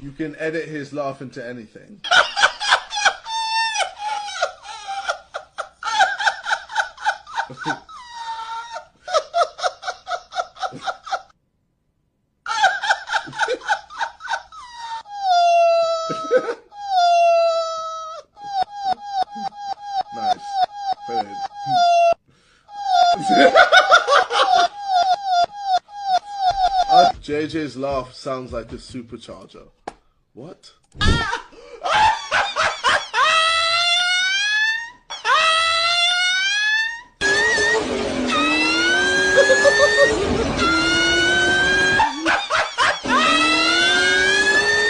You can edit his laugh into anything. Nice. Brilliant. JJ's laugh sounds like a supercharger. What?